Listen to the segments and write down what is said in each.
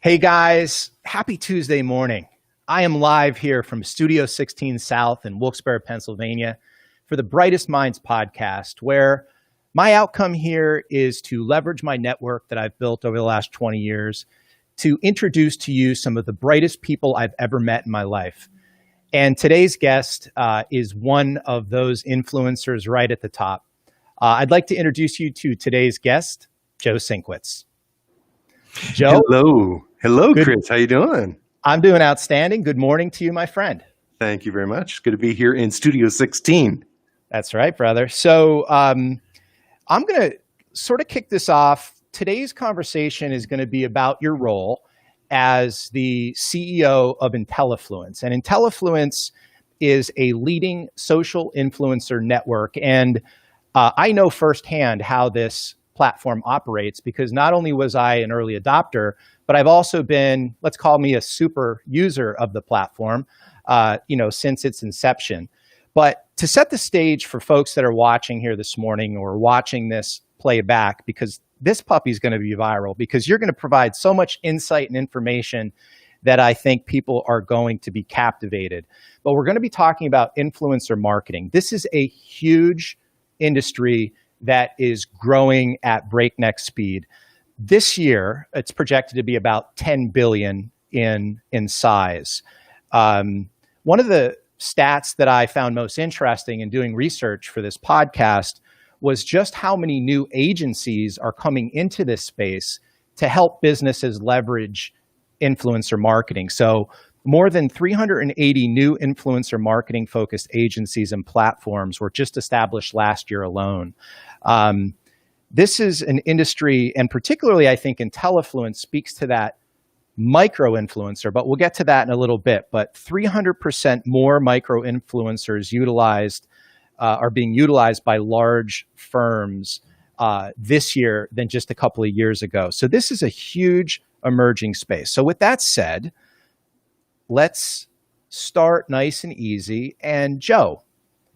Hey guys, happy Tuesday morning. I am live here from Studio 16 South in Wilkes-Barre, Pennsylvania for the Brightest Minds podcast, where my outcome here is to leverage my network that I've built over the last 20 years to introduce to you some of the brightest people I've ever met in my life. And today's guest is one of those influencers right at the top. I'd like to introduce you to today's guest, Joe Sinkwitz. Joe? Hello, Chris. How you doing? I'm doing outstanding. Good morning to you, my friend. Thank you very much. It's good to be here in Studio 16. That's right, brother. So I'm going to sort of kick this off. Today's conversation is going to be about your role as the CEO of IntelliFluence. And IntelliFluence is a leading social influencer network. And I know firsthand how this platform operates because not only was I an early adopter, but I've also been, let's call me a super user of the platform, since its inception. But to set the stage for folks that are watching here this morning or watching this play back, because this puppy is going to be viral, because you're going to provide so much insight and information that I think people are going to be captivated. But we're going to be talking about influencer marketing. This is a huge industry that is growing at breakneck speed. This year, it's projected to be about 10 billion in size. One of the stats that I found most interesting in doing research for this podcast was just how many new agencies are coming into this space to help businesses leverage influencer marketing. So more than 380 new influencer marketing focused agencies and platforms were just established last year alone. This is an industry, and particularly I think IntelliFluence speaks to that micro influencer, but we'll get to that in a little bit. But 300% more micro influencers are being utilized by large firms this year than just a couple of years ago. So this is a huge emerging space. So with that said, let's start nice and easy. And Joe,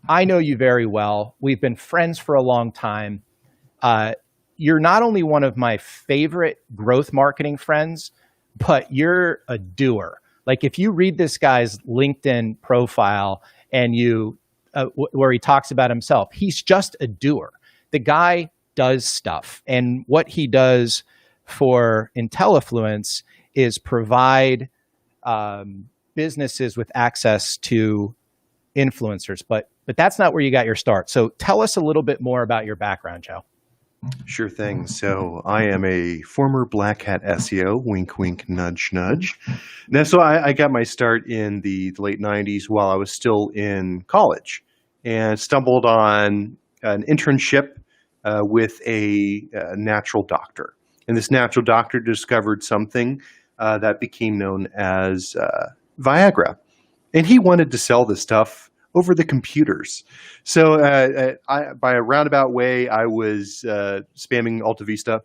I know you very well. We've been friends for a long time. You're not only one of my favorite growth marketing friends, but you're a doer. Like if you read this guy's LinkedIn profile and where he talks about himself, he's just a doer. The guy does stuff. And what he does for IntelliFluence is provide businesses with access to influencers. But that's not where you got your start. So tell us a little bit more about your background, Joe. Sure thing. So I am a former black hat SEO, wink, wink, nudge, nudge. Now, so I got my start in the late 90s while I was still in college and stumbled on an internship with a natural doctor. And this natural doctor discovered something that became known as Viagra. And he wanted to sell this stuff over the computers. So by a roundabout way, I was spamming Alta Vista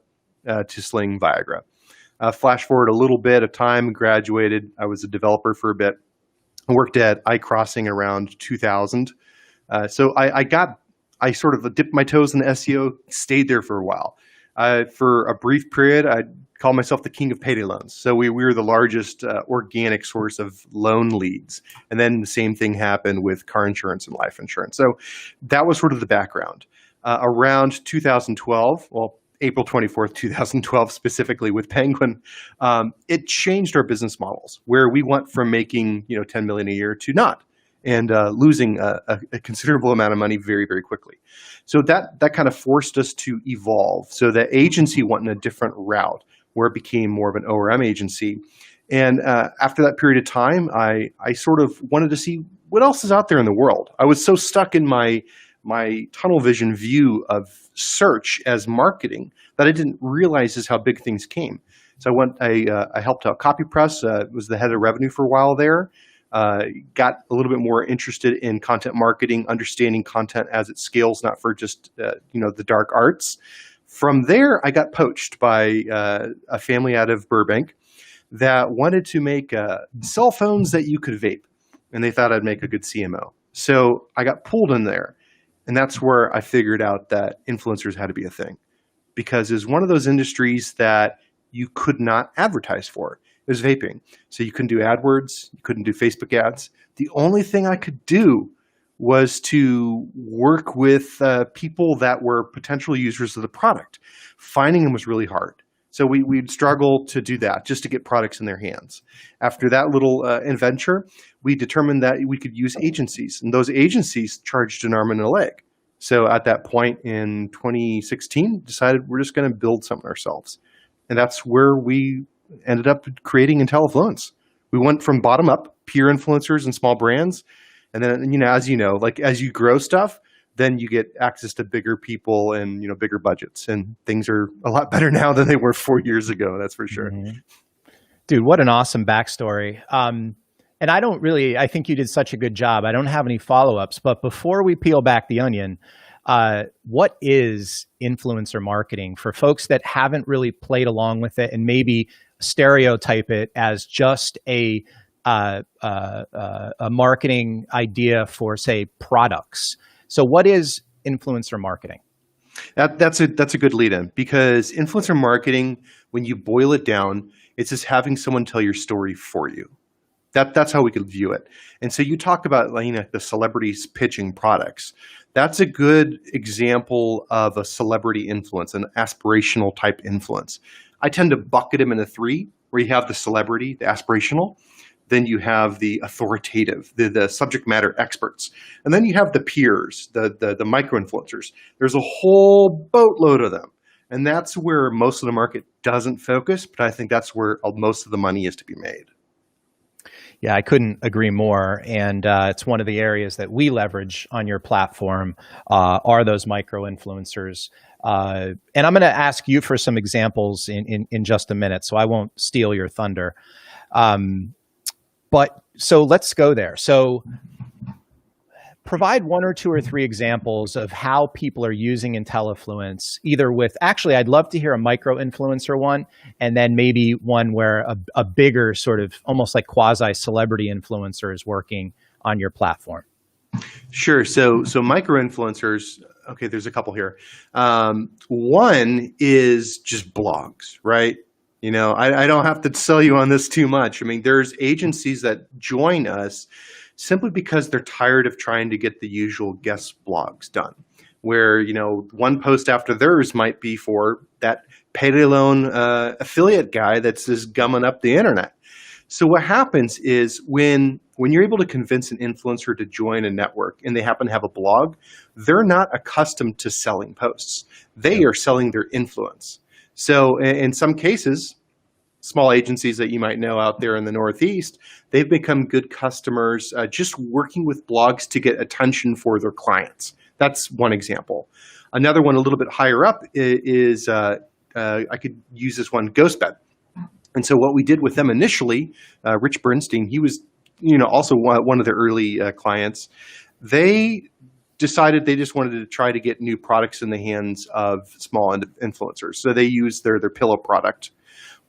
to sling Viagra. Flash forward a little bit of time, graduated. I was a developer for a bit. I worked at iCrossing around 2000. So I sort of dipped my toes in the SEO, stayed there for a while. For a brief period, I call myself the king of payday loans. So we were the largest organic source of loan leads. And then the same thing happened with car insurance and life insurance. So that was sort of the background. Around 2012, well, April 24th, 2012, specifically with Penguin, it changed our business models where we went from making 10 million a year to not, and losing a considerable amount of money very, very quickly. So that kind of forced us to evolve. So the agency went in a different route where it became more of an ORM agency. And after that period of time, I sort of wanted to see what else is out there in the world. I was so stuck in my tunnel vision view of search as marketing that I didn't realize just how big things came. So I helped out CopyPress, was the head of revenue for a while there. Got a little bit more interested in content marketing, understanding content as it scales, not for just the dark arts. From there, I got poached by a family out of Burbank that wanted to make cell phones that you could vape, and they thought I'd make a good CMO. So I got pulled in there, and that's where I figured out that influencers had to be a thing, because it's one of those industries that you could not advertise for. was vaping. So you couldn't do AdWords, you couldn't do Facebook ads. The only thing I could do was to work with people that were potential users of the product. Finding them was really hard. So we'd struggle to do that just to get products in their hands. After that little adventure, we determined that we could use agencies, and those agencies charged an arm and a leg. So at that point in 2016, decided we're just going to build something ourselves. And that's where we ended up creating IntelliFluence. We went from bottom up, peer influencers and small brands. And then, as as you grow stuff, then you get access to bigger people and, bigger budgets. And things are a lot better now than they were 4 years ago. That's for sure. Mm-hmm. Dude, what an awesome backstory. And I think you did such a good job. I don't have any follow-ups, but before we peel back the onion, what is influencer marketing for folks that haven't really played along with it and maybe stereotype it as just a marketing idea for, say, products? So what is influencer marketing? That's a good lead-in, because influencer marketing, when you boil it down, it's just having someone tell your story for you. That's how we could view it. And so you talk about the celebrities pitching products. That's a good example of a celebrity influence, an aspirational type influence. I tend to bucket them into three, where you have the celebrity, the aspirational, then you have the authoritative, the subject matter experts, and then you have the peers, the micro-influencers. There's a whole boatload of them. And that's where most of the market doesn't focus, but I think that's where most of the money is to be made. Yeah, I couldn't agree more. And it's one of the areas that we leverage on your platform are those micro-influencers. And I'm going to ask you for some examples in just a minute, so I won't steal your thunder. But so let's go there. So provide one or two or three examples of how people are using IntelliFluence, either with, actually, I'd love to hear a micro-influencer one, and then maybe one where a bigger sort of almost like quasi-celebrity influencer is working on your platform. Sure. So micro-influencers, okay, there's a couple here. One is just blogs, right? I don't have to sell you on this too much. I mean, there's agencies that join us simply because they're tired of trying to get the usual guest blogs done, where, one post after theirs might be for that payday loan affiliate guy that's just gumming up the internet. So what happens is when you're able to convince an influencer to join a network and they happen to have a blog, they're not accustomed to selling posts. They are selling their influence. So in some cases, small agencies that you might know out there in the Northeast, they've become good customers just working with blogs to get attention for their clients. That's one example. Another one a little bit higher up is I could use this one, GhostBed. And so what we did with them initially, Rich Bernstein, he was also one of the early clients. They decided they just wanted to try to get new products in the hands of small influencers. So they used their pillow product.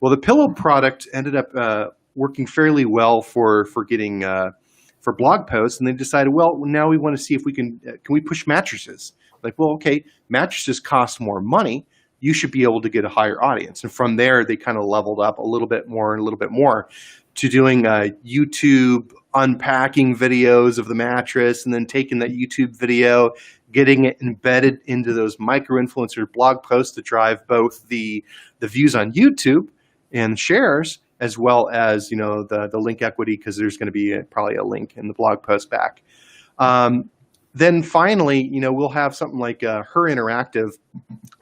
Well, the pillow product ended up working fairly well for getting for blog posts, and they decided, well, now we want to see if we can we push mattresses? Like, well, okay, mattresses cost more money. You should be able to get a higher audience. And from there, they kind of leveled up a little bit more and a little bit more to doing YouTube unpacking videos of the mattress, and then taking that YouTube video, getting it embedded into those micro-influencer blog posts to drive both the views on YouTube and shares, as well as the link equity, because there's going to be probably a link in the blog post back. Then finally, we'll have something like Her Interactive.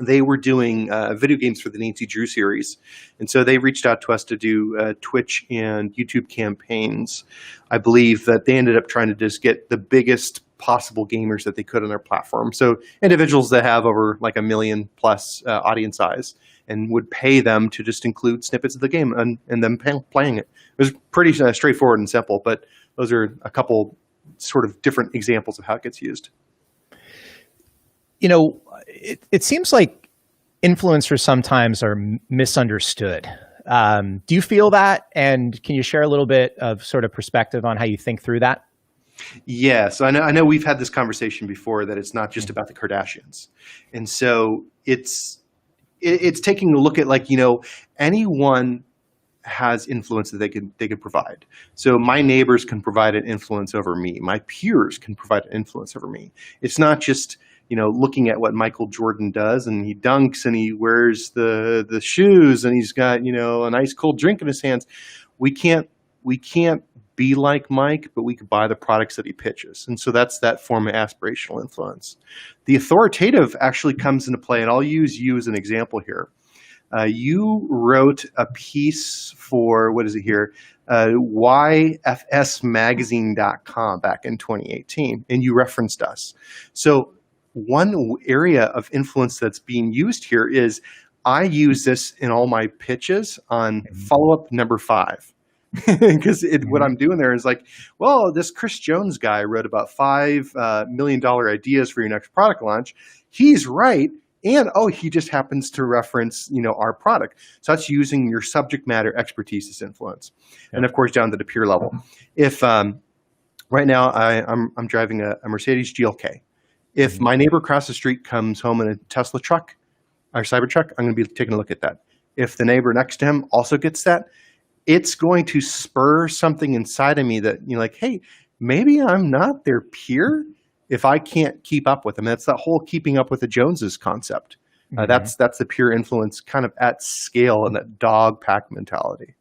They were doing video games for the Nancy Drew series. And so they reached out to us to do Twitch and YouTube campaigns. I believe that they ended up trying to just get the biggest possible gamers that they could on their platform. So individuals that have over like 1 million plus audience size, and would pay them to just include snippets of the game and them playing it. It was pretty straightforward and simple, but those are a couple sort of different examples of how it gets used. It seems like influencers sometimes are misunderstood. Do you feel that? And can you share a little bit of sort of perspective on how you think through that? Yes, I know we've had this conversation before, that it's not just about the Kardashians. And so it's taking a look at anyone has influence that they could provide. So my neighbors can provide an influence over me. My peers can provide an influence over me. It's not just, looking at what Michael Jordan does and he dunks and he wears the shoes and he's got, a nice cold drink in his hands. We can't be like Mike, but we could buy the products that he pitches. And so that's that form of aspirational influence. The authoritative actually comes into play, and I'll use you as an example here. You wrote a piece for, what is it here, yfsmagazine.com back in 2018, and you referenced us. So one area of influence that's being used here is I use this in all my pitches on follow-up number 5. Because what I'm doing there is like, well, this Chris Jones guy wrote about $5 million ideas for your next product launch. He's right. And, he just happens to reference, our product. So that's using your subject matter expertise as influence. Yeah. And of course, down to the peer level. If right now I'm driving a Mercedes GLK. If my neighbor across the street comes home in a Tesla truck or Cybertruck, I'm going to be taking a look at that. If the neighbor next to him also gets that, it's going to spur something inside of me that, like, hey, maybe I'm not their peer if I can't keep up with them. That's that whole keeping up with the Joneses concept. That's the peer influence kind of at scale and that dog pack mentality.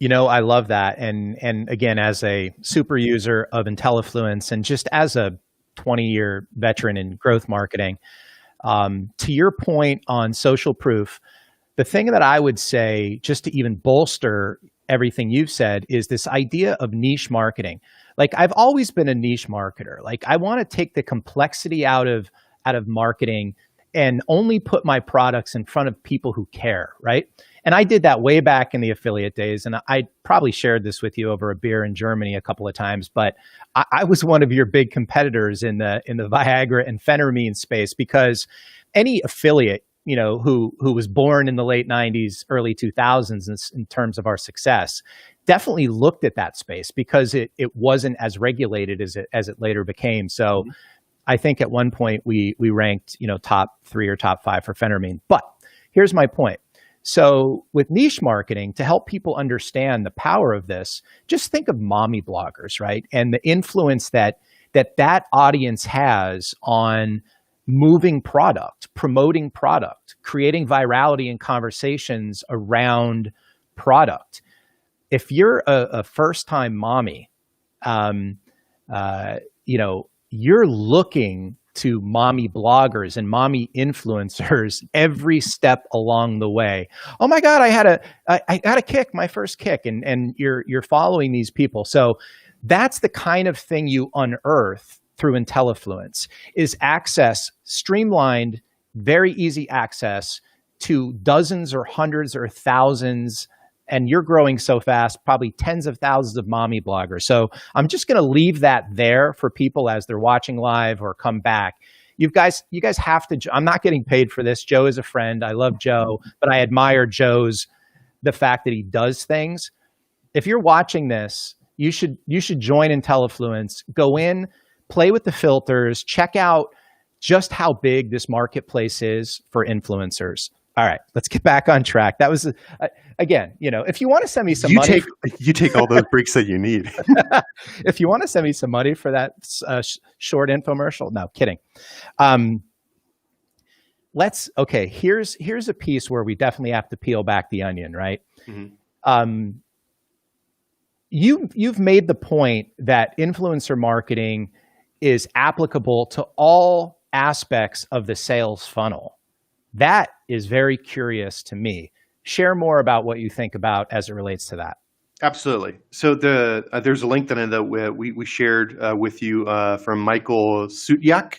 I love that. And again, as a super user of IntelliFluence and just as a 20-year veteran in growth marketing, to your point on social proof, the thing that I would say, just to even bolster everything you've said, is this idea of niche marketing. Like, I've always been a niche marketer. Like, I want to take the complexity out of marketing and only put my products in front of people who care, right? And I did that way back in the affiliate days. And I probably shared this with you over a beer in Germany a couple of times, but I was one of your big competitors in the Viagra and phentermine space, because any affiliate, who was born in the late 90s, early 2000s in terms of our success, definitely looked at that space because it wasn't as regulated as it later became. So I think at one point we ranked, top 3 or top 5 for phentermine. But here's my point. So with niche marketing, to help people understand the power of this, just think of mommy bloggers, right? And the influence that audience has on moving product, promoting product, creating virality and conversations around product. If you're a first-time mommy, you're looking to mommy bloggers and mommy influencers every step along the way. Oh my God, I had a kick, my first kick, and you're following these people. So that's the kind of thing you unearth through IntelliFluence, is access, streamlined, very easy access to dozens or hundreds or thousands, and you're growing so fast, probably tens of thousands of mommy bloggers. So I'm just going to leave that there for people as they're watching live or come back. You guys have to, I'm not getting paid for this. Joe is a friend. I love Joe, but I admire the fact that he does things. If you're watching this, you should join IntelliFluence, go in, play with the filters, check out just how big this marketplace is for influencers. All right, let's get back on track. That was, again, if you want to send me some money. You take all those breaks that you need. If you want to send me some money for that short infomercial, no, kidding. Here's a piece where we definitely have to peel back the onion, right? Mm-hmm. You've made the point that influencer marketing is applicable to all aspects of the sales funnel. That is very curious to me. Share more about what you think about as it relates to that. Absolutely. So there's a link that we shared with you from Michael Sutyak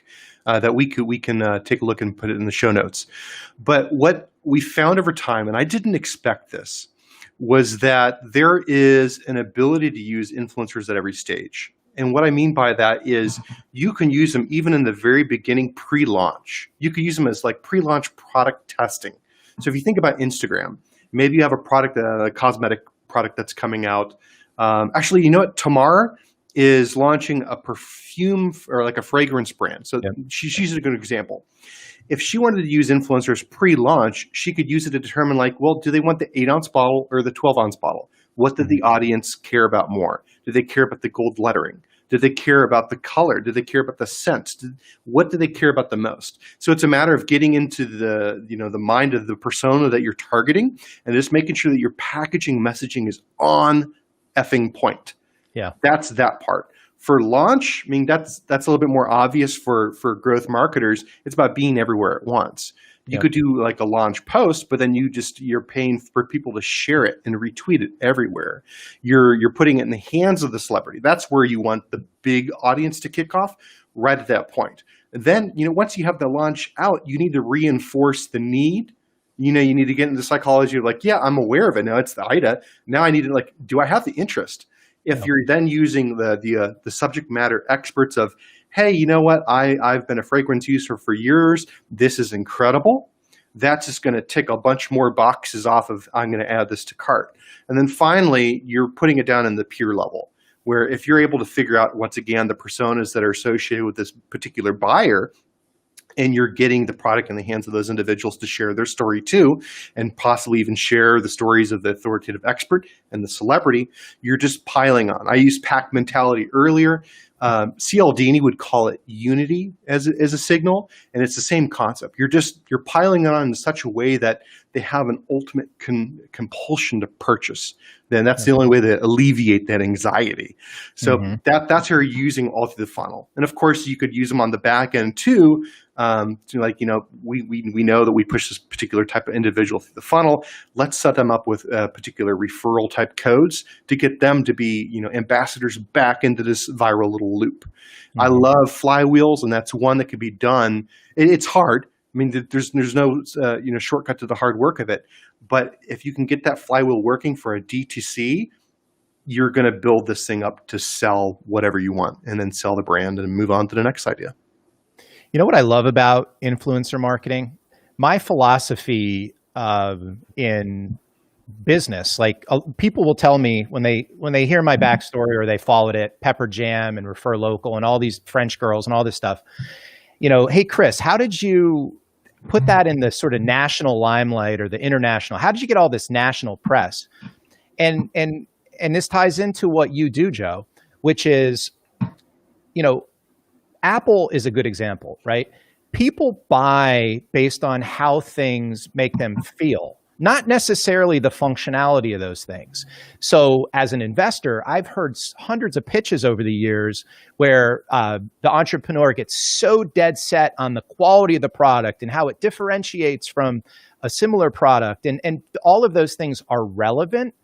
that we can take a look and put it in the show notes. But what we found over time, and I didn't expect this, was that there is an ability to use influencers at every stage. And what I mean by that is you can use them even in the very beginning, pre-launch. You could use them as like pre-launch product testing. So if you think about Instagram, maybe you have a product, a cosmetic product that's coming out. Actually, you know what? Tamar is launching a perfume or like a fragrance brand. So she's a good example. If she wanted to use influencers pre-launch, she could use it to determine like, well, do they want the 8-ounce bottle or the 12-ounce bottle? What did the audience care about more? Do they care about the gold lettering? Did they care about the color? Did they care about the scent? What do they care about the most? So it's a matter of getting into the mind of the persona that you're targeting, and just making sure that your packaging messaging is on effing point. Yeah. That's that part. For launch, I mean, that's a little bit more obvious for growth marketers. It's about being everywhere at once. You could do like a launch post, but then you're paying for people to share it and retweet it everywhere. You're putting it in the hands of the celebrity. That's where you want the big audience to kick off, right at that point. And then, once you have the launch out, you need to reinforce the need. You need to get into psychology of like, yeah, I'm aware of it. Now it's the IDA. Now I need to like, do I have the interest? If you're then using the subject matter experts of, hey, you know what? I've been a fragrance user for years. This is incredible. That's just going to tick a bunch more boxes off of, I'm going to add this to cart. And then finally, you're putting it down in the peer level, where if you're able to figure out, once again, the personas that are associated with this particular buyer, and you're getting the product in the hands of those individuals to share their story too, and possibly even share the stories of the authoritative expert and the celebrity, you're just piling on. I used pack mentality earlier. Cialdini would call it unity as a signal, and it's the same concept. You're piling it on in such a way that they have an ultimate compulsion to purchase. Then that's the only way to alleviate that anxiety. So that's how you're using all through the funnel. And of course, you could use them on the back end too. We know that we push this particular type of individual through the funnel. Let's set them up with particular referral type codes to get them to be, ambassadors back into this viral little loop. I love flywheels, and that's one that could be done. It's hard. I mean, there's no shortcut to the hard work of it. But if you can get that flywheel working for a D2C, you're going to build this thing up to sell whatever you want, and then sell the brand and move on to the next idea. You know what I love about influencer marketing? My philosophy in business, like people will tell me when they hear my backstory or they followed it, Pepper Jam and Refer Local and all these French girls and all this stuff, hey, Chris, how did you put that in the sort of national limelight or the international? How did you get all this national press? And this ties into what you do, Joe, which is, Apple is a good example, right? People buy based on how things make them feel, not necessarily the functionality of those things. So as an investor, I've heard hundreds of pitches over the years where the entrepreneur gets so dead set on the quality of the product and how it differentiates from a similar product. And all of those things are relevant,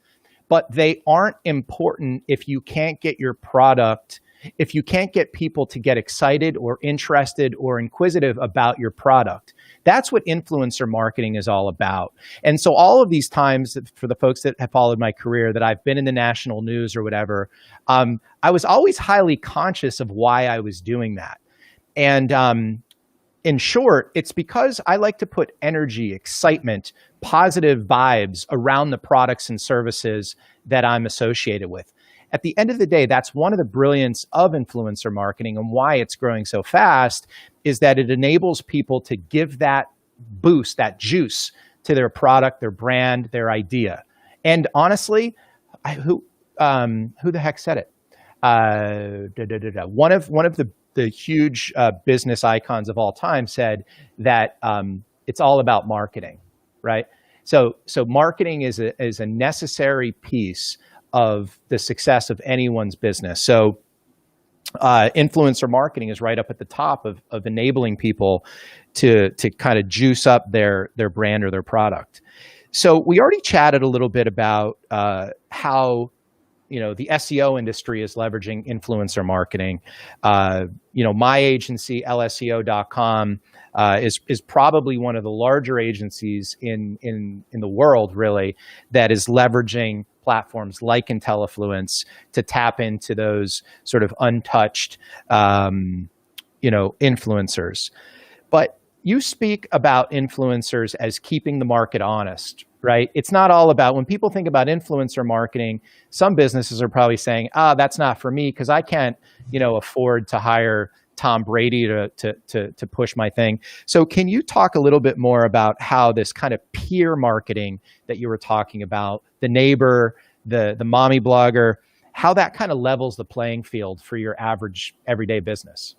but they aren't important if you can't get your product, if you can't get people to get excited or interested or inquisitive about your product. That's what influencer marketing is all about. And so all of these times, for the folks that have followed my career, that I've been in the national news or whatever, I was always highly conscious of why I was doing that. And in short, it's because I like to put energy, excitement, positive vibes around the products and services that I'm associated with. At the end of the day, that's one of the brilliance of influencer marketing, and why it's growing so fast is that it enables people to give that boost, that juice to their product, their brand, their idea. And honestly, who the heck said it? One of the huge business icons of all time said that it's all about marketing, right? So marketing is a necessary piece of the success of anyone's business. So influencer marketing is right up at the top of enabling people to kind of juice up their brand or their product. So we already chatted a little bit about how the SEO industry is leveraging influencer marketing. My agency, lseo.com, is probably one of the larger agencies in the world, really, that is leveraging platforms like IntelliFluence to tap into those sort of untouched, influencers. But you speak about influencers as keeping the market honest, right? It's not all about, when people think about influencer marketing, some businesses are probably saying, that's not for me because I can't, afford to hire Tom Brady to push my thing. So can you talk a little bit more about how this kind of peer marketing that you were talking about, the neighbor, the mommy blogger, how that kind of levels the playing field for your average everyday business?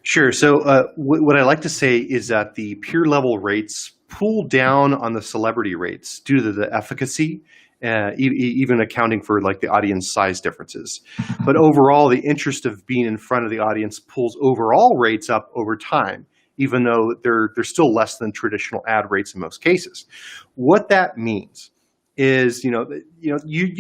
Sure. So what I like to say is that the peer level rates pull down on the celebrity rates due to the efficacy, even accounting for like the audience size differences. But overall, the interest of being in front of the audience pulls overall rates up over time, even though they're still less than traditional ad rates in most cases. What that means is, you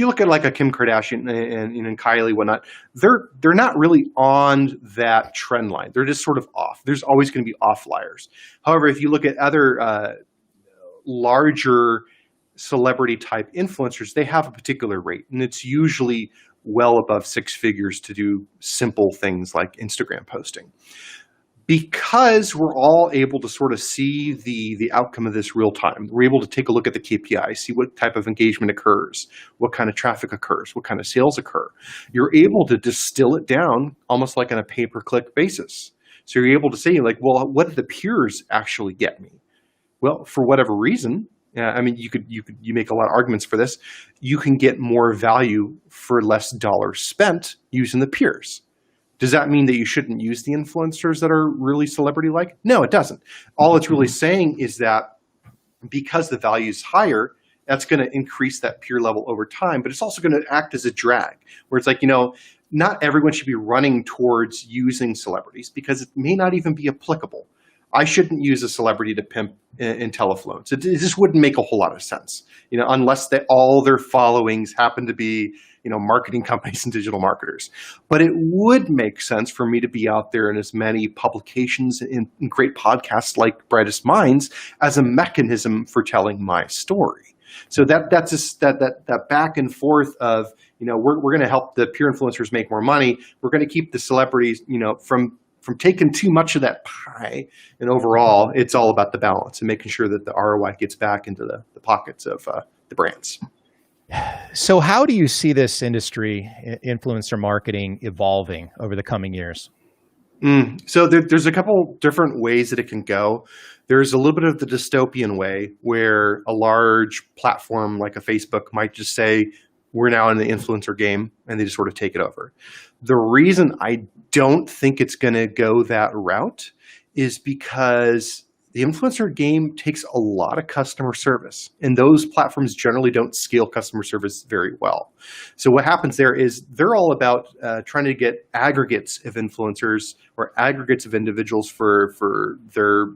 look at like a Kim Kardashian and Kylie, whatnot. They're not really on that trend line. They're just sort of off. There's always going to be offliers. However, if you look at other larger celebrity type influencers, they have a particular rate, and it's usually well above six figures to do simple things like Instagram posting. Because we're all able to sort of see the outcome of this real time, we're able to take a look at the KPI, see what type of engagement occurs, what kind of traffic occurs, what kind of sales occur. You're able to distill it down almost like on a pay-per-click basis. So you're able to say, like, well, what did the peers actually get me? Well, for whatever reason, you make a lot of arguments for this. You can get more value for less dollars spent using the peers. Does that mean that you shouldn't use the influencers that are really celebrity-like? No, it doesn't. All it's really saying is that because the value is higher, that's going to increase that peer level over time, but it's also going to act as a drag, where it's like, not everyone should be running towards using celebrities because it may not even be applicable. I shouldn't use a celebrity to pimp IntelliFluence. It just wouldn't make a whole lot of sense, unless all their followings happen to be, marketing companies and digital marketers. But it would make sense for me to be out there in as many publications and great podcasts like Brightest Minds as a mechanism for telling my story. So that's just that back and forth of, we're going to help the peer influencers make more money. We're going to keep the celebrities, from taking too much of that pie. And overall, it's all about the balance and making sure that the ROI gets back into the pockets of the brands. So how do you see this industry, influencer marketing, evolving over the coming years? So there's a couple different ways that it can go. There's a little bit of the dystopian way where a large platform like a Facebook might just say, we're now in the influencer game, and they just sort of take it over. The reason I don't think it's going to go that route is because the influencer game takes a lot of customer service, and those platforms generally don't scale customer service very well. So what happens there is they're all about trying to get aggregates of influencers or aggregates of individuals for their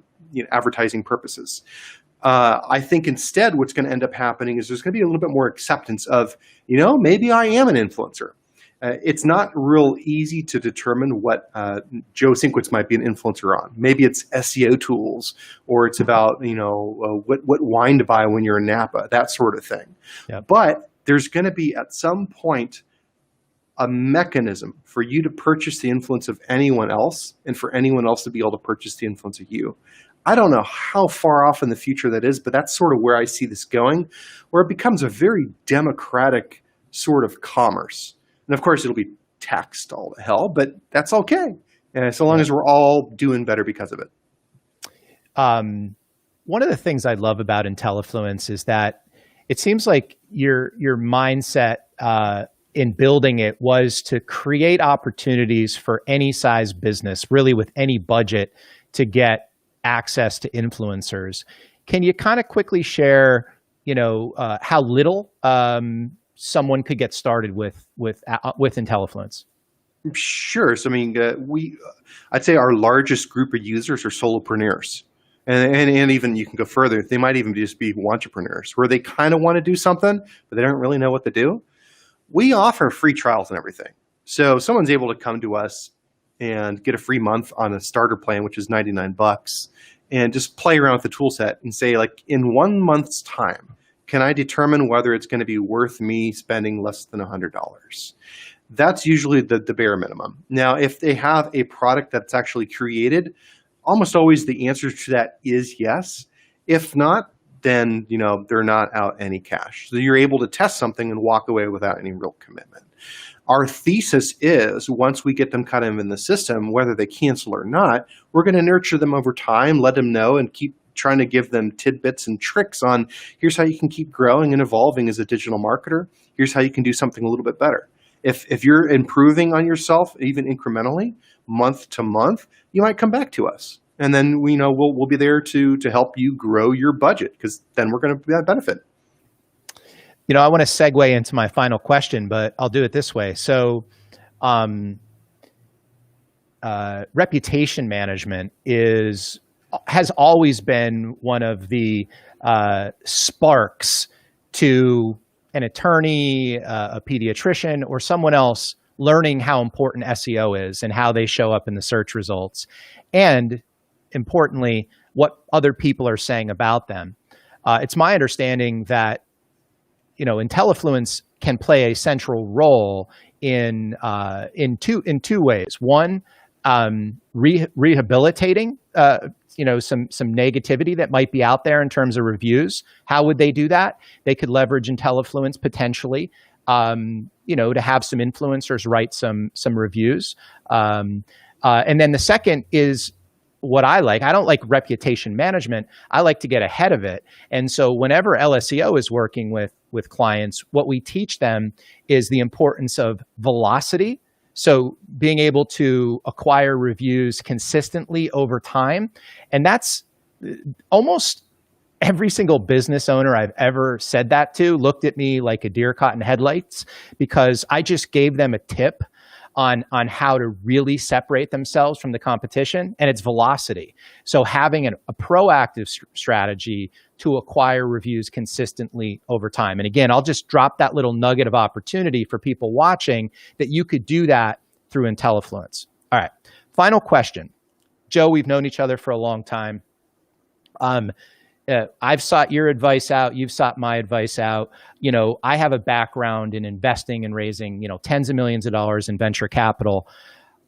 advertising purposes. I think instead what's going to end up happening is there's going to be a little bit more acceptance of, maybe I am an influencer. It's not real easy to determine what Joe Sinkwitz might be an influencer on. Maybe it's SEO tools, or it's about what wine to buy when you're in Napa, that sort of thing. Yep. But there's going to be at some point a mechanism for you to purchase the influence of anyone else, and for anyone else to be able to purchase the influence of you. I don't know how far off in the future that is, but that's sort of where I see this going, where it becomes a very democratic sort of commerce. And of course, it'll be taxed all to hell, but that's okay, so long as we're all doing better because of it. One of the things I love about IntelliFluence is that it seems like your mindset in building it was to create opportunities for any size business, really with any budget, to get access to influencers. Can you kind of quickly share, how little someone could get started with IntelliFluence? Sure. So I'd say our largest group of users are solopreneurs, and even you can go further. They might even just be entrepreneurs where they kind of want to do something, but they don't really know what to do. We offer free trials and everything. So someone's able to come to us and get a free month on a starter plan, which is $99, and just play around with the tool set and say, like, in 1 month's time, can I determine whether it's going to be worth me spending less than $100? That's usually the bare minimum. Now, if they have a product that's actually created, almost always the answer to that is yes. If not, then they're not out any cash. So you're able to test something and walk away without any real commitment. Our thesis is once we get them kind of in the system, whether they cancel or not, we're going to nurture them over time, let them know, and keep trying to give them tidbits and tricks on here's how you can keep growing and evolving as a digital marketer. Here's how you can do something a little bit better. If you're improving on yourself, even incrementally, month to month, you might come back to us. And then we'll be there to help you grow your budget, because then we're going to benefit. I want to segue into my final question, but I'll do it this way. So, reputation management has always been one of the sparks to an attorney, a pediatrician, or someone else learning how important SEO is and how they show up in the search results, and importantly, what other people are saying about them. It's my understanding that IntelliFluence can play a central role in two ways. One, rehabilitating some negativity that might be out there in terms of reviews. How would they do that? They could leverage IntelliFluence potentially, to have some influencers write some reviews. And then the second is what I like. I don't like reputation management. I like to get ahead of it. And so whenever LSEO is working with clients, what we teach them is the importance of velocity. So being able to acquire reviews consistently over time. And that's almost every single business owner I've ever said that to looked at me like a deer caught in headlights, because I just gave them a tip on how to really separate themselves from the competition, and it's velocity. So having a proactive strategy to acquire reviews consistently over time. And again, I'll just drop that little nugget of opportunity for people watching that you could do that through IntelliFluence. All right, final question. Joe, we've known each other for a long time. I've sought your advice out. You've sought my advice out. I have a background in investing and raising, tens of millions of dollars in venture capital.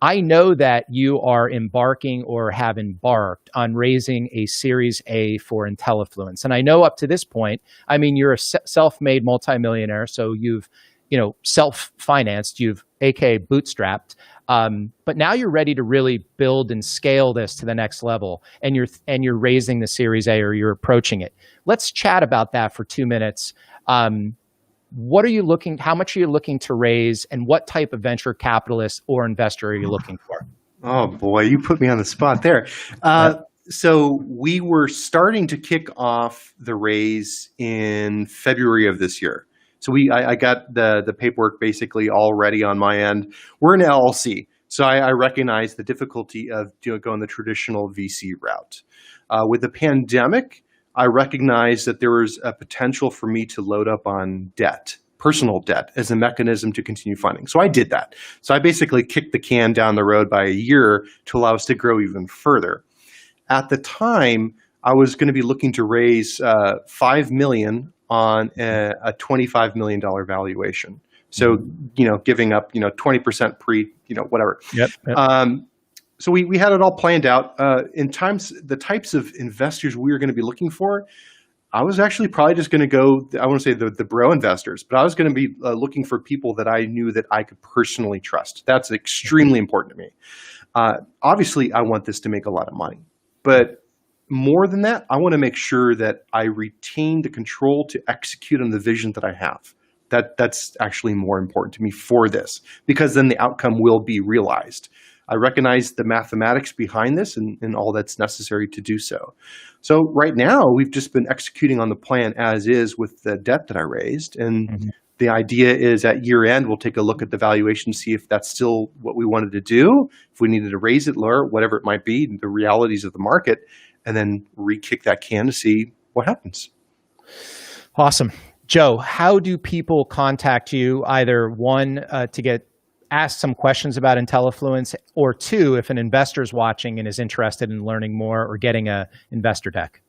I know that you are embarking or have embarked on raising a Series A for IntelliFluence. And I know up to this point, you're a self-made multimillionaire. So you've, self-financed, you've aka bootstrapped. But now you're ready to really build and scale this to the next level, and you're raising the Series A, or you're approaching it. Let's chat about that for 2 minutes. How much are you looking to raise, and what type of venture capitalist or investor are you looking for? Oh boy, you put me on the spot there. So we were starting to kick off the raise in February of this year. So I got the paperwork basically all ready on my end. We're an LLC, so I recognize the difficulty of going the traditional VC route. With the pandemic, I recognized that there was a potential for me to load up on debt, personal debt, as a mechanism to continue funding. So I did that. So I basically kicked the can down the road by a year to allow us to grow even further. At the time, I was going to be looking to raise $5 million on a $25 million valuation. So, giving up, 20% pre, whatever. Yep. So we had it all planned out. The types of investors we were going to be looking for, I was actually probably just going to go, I want to say the bro investors, but I was going to be looking for people that I knew that I could personally trust. That's extremely important to me. Obviously, I want this to make a lot of money, but more than that, I want to make sure that I retain the control to execute on the vision that I have. That's actually more important to me for this, because then the outcome will be realized. I recognize the mathematics behind this and all that's necessary to do so. So right now, we've just been executing on the plan as is with the debt that I raised. And the idea is at year end, we'll take a look at the valuation, see if that's still what we wanted to do, if we needed to raise it lower, whatever it might be, the realities of the market, and then re-kick that can to see what happens. Awesome. Joe, how do people contact you? Either one, to get asked some questions about IntelliFluence, or two, if an investor is watching and is interested in learning more or getting a investor deck?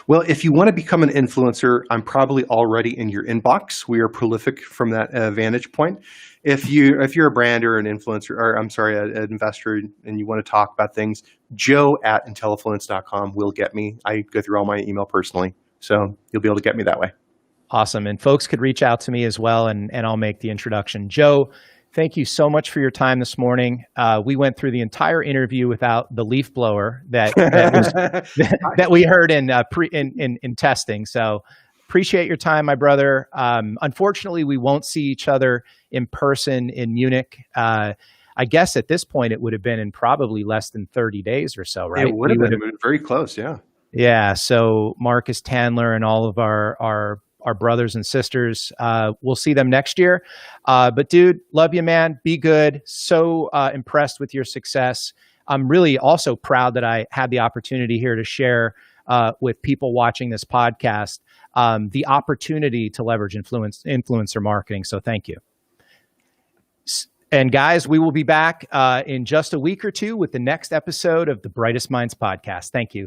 Well, if you want to become an influencer, I'm probably already in your inbox. We are prolific from that vantage point. If you're a brand or an influencer, or an investor, and you want to talk about things, joe@intellifluence.com will get me. I go through all my email personally. So you'll be able to get me that way. Awesome. And folks could reach out to me as well, and I'll make the introduction. Joe, thank you so much for your time this morning. We went through the entire interview without the leaf blower that that we heard in testing. So appreciate your time, my brother. Unfortunately, we won't see each other in person in Munich. I guess at this point it would have been in probably less than 30 days or so, right? It would have been very close, yeah. Yeah. So Marcus Tandler and all of our brothers and sisters, we'll see them next year. But dude, love you, man. Be good. So impressed with your success. I'm really also proud that I had the opportunity here to share with people watching this podcast the opportunity to leverage influencer marketing. So thank you. And guys, we will be back in just a week or two with the next episode of the Brightest Minds podcast. Thank you.